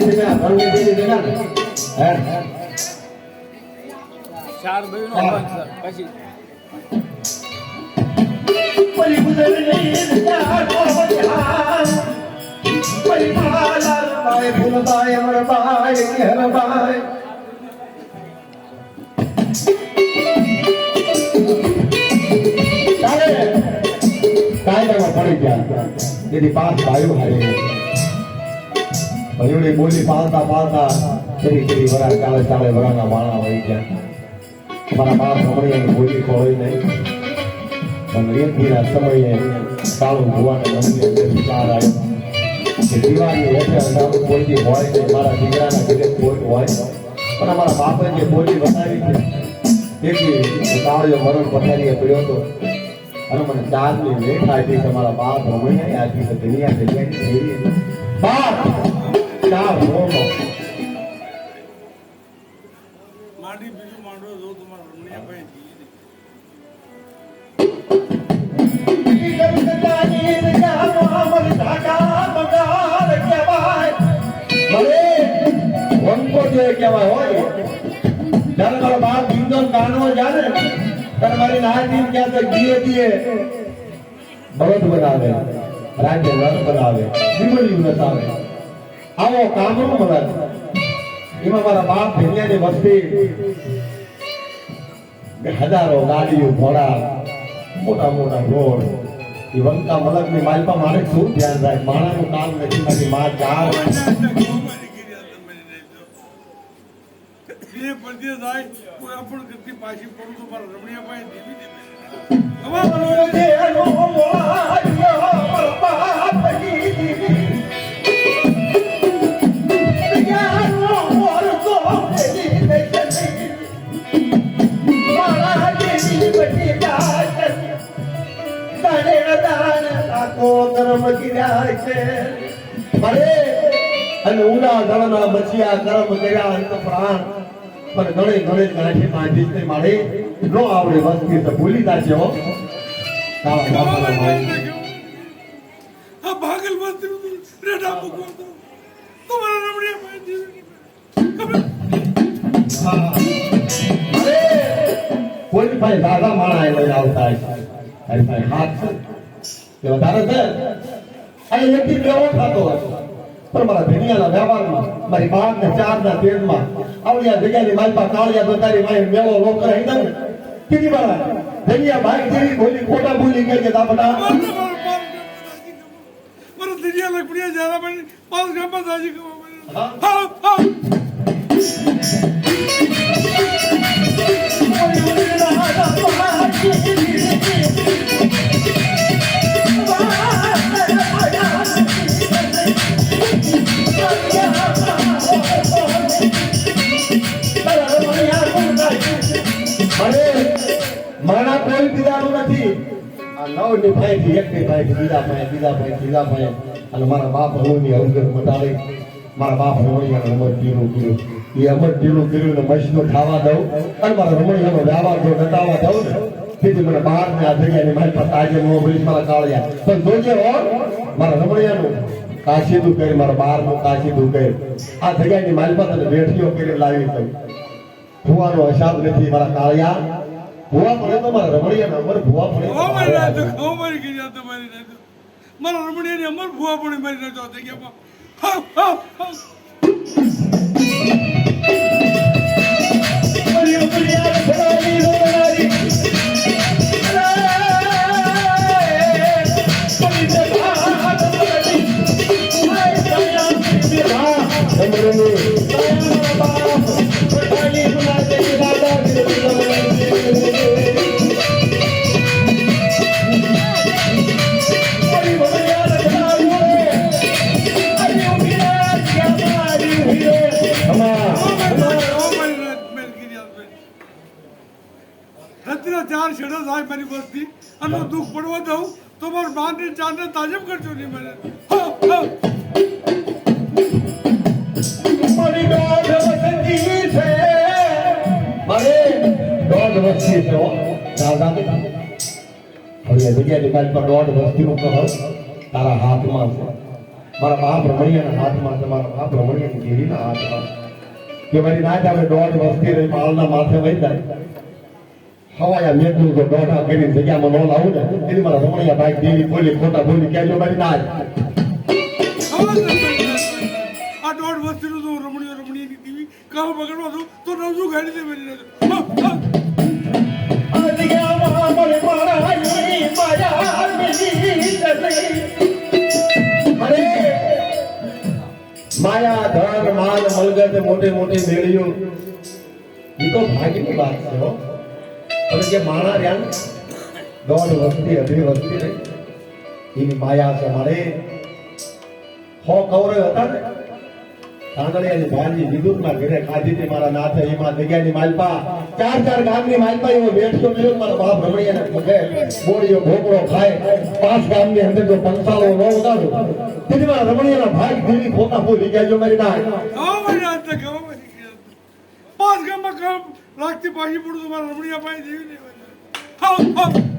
દેના ઘરની દેવી દેના ને હે ચાર ભાઈનો પછી પરી ગુજર નહીં ચાર કોવડિયા પરી માલા બાય ફૂલબાય અમર બાય ઘેર બાય કાયદામાં પડી ગયા તેથી પાંચ ભાઈઓ હારે ભાઈઓની બોલી પાલતા પાલતા ફરી વરા ચાલે ચાલે વરાના વાળા હોય ગયા મારા બાપ રમણીયાની બોલી કોઈ નહીં પણ રેતીના સમયે કાળું ભુવાને રમણીયા વિચાર આવ્યો કે દિવાળી હેઠે અંધારું બોલતી હોય ને મારા દીકરાના ઘરે કોઈ હોય પણ અમારા બાપે જે બોલી બનાવી છે તેથી કાળિયો મરણ પથારીએ પડ્યો હતો અને મને ચારની લેખ આપી તમારા બાપ રમણીયાએ આપી તો દુનિયા જગ્યાની ફેરી બાપ ચાર મોનો માડી બીજું માંડો જો તમારા રમણીયા ભાઈ કહેવાય હોય જ્યારે મારો બાપ બિંદન ગાનો જાને ત્યારે મારી નાની ક્યાં તો દીએ દીએ બળદ બનાવે રાજ્ય રથ બનાવે વિમળી નતાવે આવો કામનો મળે એમાં મારા બાપ ભેલિયાની વસ્તી હજારો ગાડીઓ ઘોડા મોટા મોટા રોડ એ વંકા મલકની માલપા મારે શું ધ્યાન રાખે માણાનું કામ નથી મારી માં ચાર પરદેશ જાય કોઈ આપણ કરતી પાછી પડું તો મારા રમણીયા ભાઈ દેવી દેવી અને ઉડા દળના બચિયા કર્મ કર્યા અંત પ્રાણ પણ ગણે ગણે ગાંઠી માંડી તે મારે નો આવડે વસ્તી તો ભૂલી જાશે હો તારા બાપાના ભાઈ આ ભાગલ વસ્તી રેડા મૂકો તો તમારા રમણીયા ભાઈ કોઈ ભાઈ દાદા માણા લઈને આવતા અરે ભાઈ હાથ છે એ વધારે છે અને એકથી કેવો થતો હતો પણ મારા ધનિયાના વ્યવહારમાં મારી બાપ ને ચાર ના તેજમાં આવડિયા જગ્યાની માલપા કાળિયા તો તારી માય મેળો લોક કરે ને કીધી મારા ધનિયા ભાઈ જેવી બોલી ખોટા બોલી કે દાબડા મારા ધનિયા લખડિયા જરા ભાઈ પાસ ગામમાં જાજી હા હા મારા કોઈ પીડાનું નથી આ નવ નિભાઈ થી એક નિભાઈ બીજા ભાઈ અને મારા બાપ હનુની અવગર મટાડી મારા બાપ હનુની અમર ટીનું કર્યું એ અમર ટીનું કર્યું ને મશનો ખાવા દઉં અને મારા રમણીયાનો વ્યવહાર જો નટાવા દઉં ને તેથી મને બહાર ને આ જગ્યાની મારી પાસે આજે નો બ્રિજ મારા કાળિયા પણ જોજે હો મારા રમણીયાનું કાશીદું કરી મારા બહારનું કાશીદું કરી આ જગ્યાની મારી પાસે બેઠીઓ કરી લાવી દઉં ભુવાનો હિસાબ નથી મારા કાળિયા ભુવા પડે તો મારા રમણીયા અમર ભુવા પડે મારી રાત મારી ગઈ તમારી રાત મારા રમણીયાની અમર ભુવા પડે મારી રાત જગ્યામાં હા હા હા ચાર છેડો થાય મારી વસ્તી અને દુઃખ પડવા દઉં તો મારા બાને ચારને તાજબ કરજો નહીં મને મારી દોઢ વસ્તી છે મારે દોઢ વસ્તી છે દાદા હવે જગ્યાની મારી પર દોઢ વસ્તીનું કહો તારા હાથમાં છે મારા બાપ રમણીયાના હાથમાં તમારા બાપ રમણીયાની દેવીના હાથમાં કે મારી નાચ આપણે દોઢ વર્ષથી રહી પાળના માથે વહી જાય હવાયા મેઘનું જો દોઢા કરી જગ્યામાં ન લાવું ને એની મારા રમણીયા ભાઈ દેવી બોલી ખોટા બોલી કહેજો મારી નાચ આ દોઢ વસ્તીનું તો રમણીની ટીવી કામ પકડવા દઉં તો નવજું ગાડી દે મારી માયા ધન માલ મલગત મોટે મોટે મેળ્યો એ તો ભાગ્યની વાત છે હો હવે જે માણા રહ્યા ને દોઢ વસ્તી અઢી વસ્તી રહી એની માયા છે મારે હો કૌરવ હતા ને કાંદળિયાની ભાનજી વિદુરના ઘરે ખાધી હતી મારા નાથે એમાં જગ્યાની માલપા ચાર ગામની માલપા એવો બેઠો થયો મારા બાપ રમણીયાને પગે બોડીઓ ભોગળો ખાય 5 ગામની અંદર જો પંચાળો ન ઉડાડો તેથી મારા રમણીયાના ભાઈ દેવી ખોટા ભૂલી ગયા જો મારી નાય મારી નાચ પાંચ ગામમાં કામ રાખતી પાછી પડું તો મારા રમણીયા પાસે દેવી નહીં